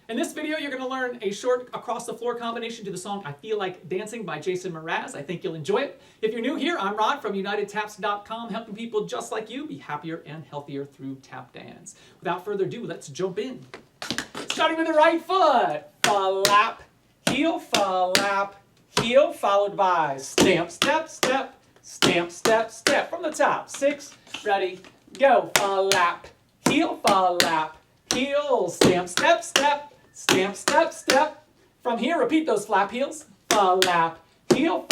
In this video, you're going to learn a short across-the-floor combination to the song I Feel Like Dancing by Jason Mraz. I think you'll enjoy it. If you're new here, I'm Rod from UnitedTaps.com, helping people just like you be happier and healthier through tap dance. Without further ado, let's jump in. Starting with the right foot. Flap, heel, flap, heel, followed by stamp, step, step, stamp, step, step. From the top, 6, ready, go. Flap, heel, flap, heel, stamp, step, step, stamp, step, step. From here, repeat those flap heels. Flap, heel,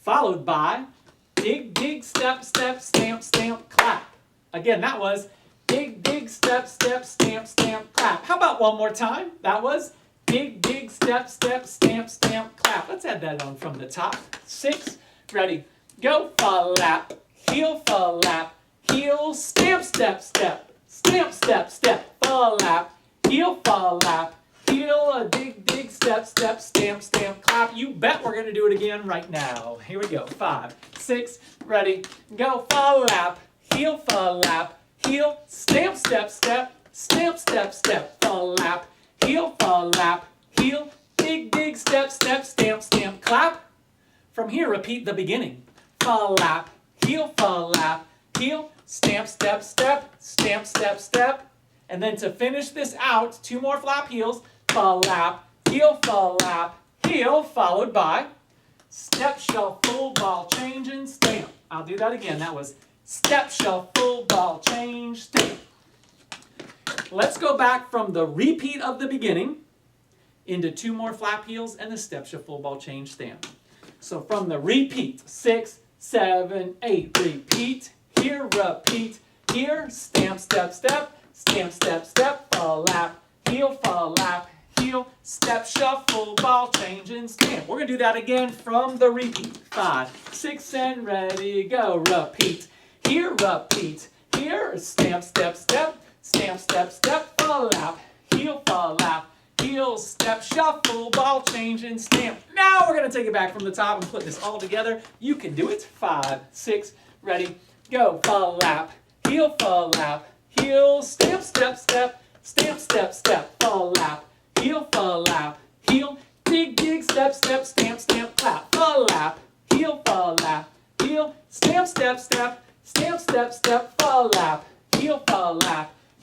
followed by dig, dig, step, step, stamp, stamp, clap. Again, that was dig, dig, step, step, stamp, stamp, clap. How about one more time? That was dig, dig, step, step, stamp, stamp, clap. Let's add that on from the top. 6, ready, go. Flap, heel, stamp, step, step, stamp, step, step, flap, heel, dig, dig, step, step, stamp, stamp, clap. You bet we're going to do it again right now. Here we go. 5, 6, ready, go. Flap, heel, stamp, step, step, stamp, step, step, flap, heel, dig, dig, step, step, stamp, stamp, clap. From here, repeat the beginning. Flap, heel, stamp, step, step, stamp, step, step. And then to finish this out, 2 more flap heels. Flap, heel, followed by step, shuffle, ball change, and stamp. I'll do that again. That was step, shuffle, ball change, stamp. Let's go back from the repeat of the beginning into 2 more flap heels and the step, shuffle, ball change, stamp. So from the repeat, 6, 7, 8, repeat, here, repeat, here, stamp, step, step, stamp, step, step, flap, heel, step, shuffle, ball change, and stamp. We're going to do that again from the repeat. 5, 6, and ready, go. Repeat, here, stamp, step, step, stamp, step, step, flap, heel, step, shuffle, ball change, and stamp. Now we're going to take it back from the top and put this all together. You can do it. 5, 6, ready, go. Flap, heel, stamp, step, step, stamp, step, step, flap, heel, dig, dig, step, step, stamp, stamp, clap, flap, heel, stamp, step, step, stamp, step, step, flap,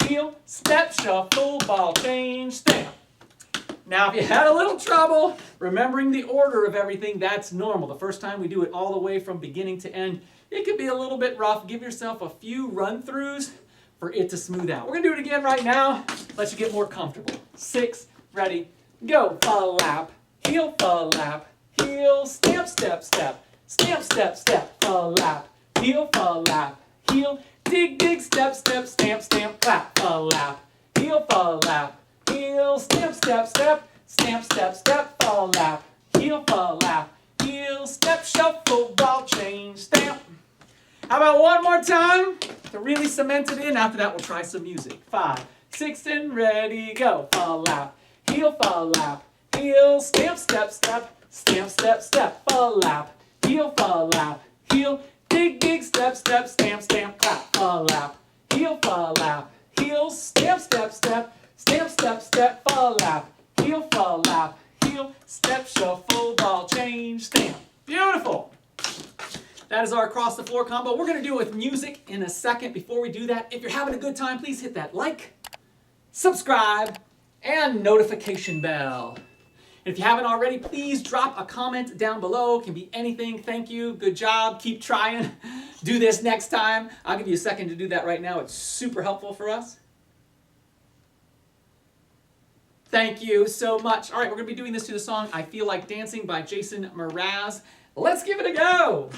heel, step, shuffle, ball change, stamp. Now, if you had a little trouble remembering the order of everything, that's normal. The first time we do it all the way from beginning to end, it could be a little bit rough. Give yourself a few run-throughs for it to smooth out. We're going to do it again right now. Let you get more comfortable. 6, ready, go. Flap, heel, stamp, step, step, stamp, step, step, flap, heel, dig, dig, step, step, stamp, stamp, clap, flap, heel, stamp, step, step, stamp, step, step, flap, heel, step, shuffle, ball change, stamp. How about one more time to really cement it in? After that, we'll try some music. 5, 6, and ready, go. Flap, heel, stamp, step, step, stamp, step, step, flap, heel, dig, dig, step, step, stamp, stamp, clap, flap, heel, stamp, step, step, stamp, step, step, flap, heel, step, shuffle, ball change, stamp. Beautiful. That is our across the floor combo. We're going to do it with music in a second. Before we do that, if you're having a good time, please hit that like, subscribe, and notification bell. If you haven't already, please drop a comment down below. It can be anything. Thank you. Good job. Keep trying. Do this next time. I'll give you a second to do that right now. It's super helpful for us. Thank you so much. All right, we're going to be doing this to the song I Feel Like Dancing by Jason Mraz. Let's give it a go.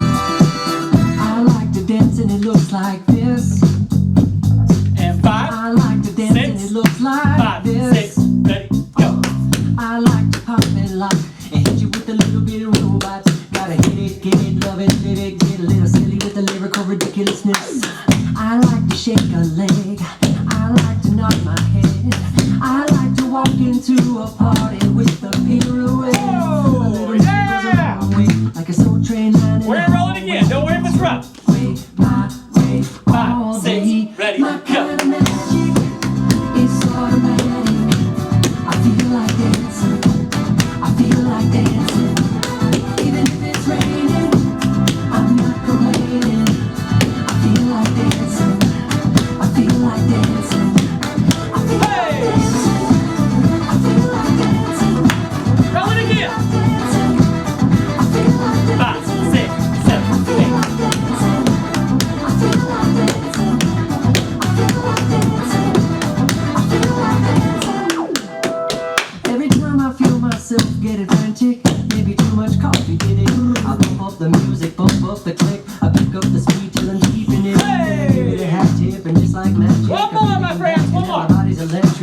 I like to dance and it looks like this. And 5, I like to dance 6, and it looks like 5, this. 6, ready, go. I like to pop and lock and hit you with a little bit of robots. Gotta hit it, get it, love it, live it, get a little silly with the lyrical ridiculousness. I like to shake a leg. I like to nod my head. I like to walk into a party with a pirouette. Oh, yeah! Like a soul train line. We're gonna roll it again. Don't worry if it's rough. Way, my way, 5, 6, ready, my go. kind of magic is automatic.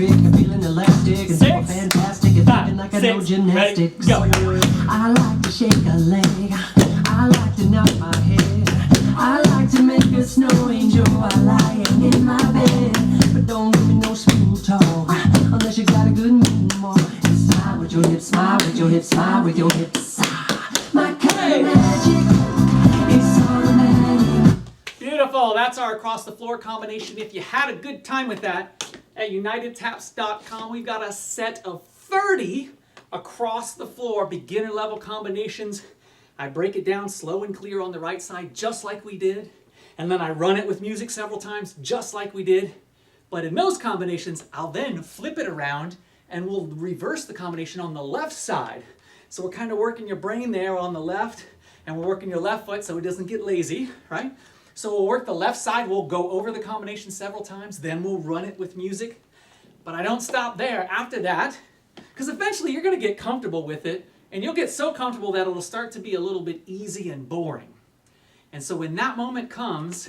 trick, you're feeling elastic and so 6, fantastic, and 5, thinking like I 6, know gymnastics. ready, go. I like to shake a leg, I like to nod my head, I like to make a snow angel while lying in my bed. But don't give me no smooth talk unless you got a good mood, more. And smile with your hips, smile with your hips, smile with your hips. My kind of magic is automatic. Beautiful. That's our across the floor combination. If you had a good time with that, at UnitedTaps.com, we've got a set of 30 across the floor beginner level combinations. I break it down slow and clear on the right side, just like we did. And then I run it with music several times, just like we did. But in those combinations, I'll then flip it around and we'll reverse the combination on the left side. So we're kind of working your brain there on the left, and we're working your left foot so it doesn't get lazy, right? So we'll work the left side, we'll go over the combination several times, then we'll run it with music. But I don't stop there after that, because eventually you're going to get comfortable with it, and you'll get so comfortable that it'll start to be a little bit easy and boring. And so when that moment comes,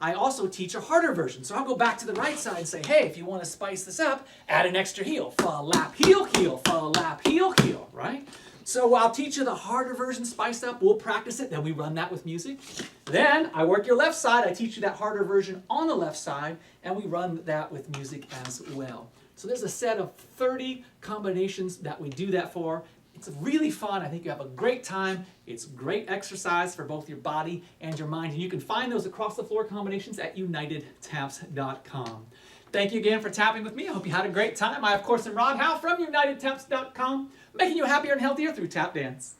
I also teach a harder version. So I'll go back to the right side and say, hey, if you want to spice this up, add an extra heel. Fall, lap, heel, heel, fall, lap, heel, heel, right? So I'll teach you the harder version spiced up. We'll practice it. Then we run that with music. Then I work your left side. I teach you that harder version on the left side, and we run that with music as well. So there's a set of 30 combinations that we do that for. It's really fun. I think you have a great time. It's great exercise for both your body and your mind. And you can find those across the floor combinations at UnitedTaps.com. Thank you again for tapping with me. I hope you had a great time. I, of course, am Rod Howe from UnitedTaps.com, making you happier and healthier through tap dance.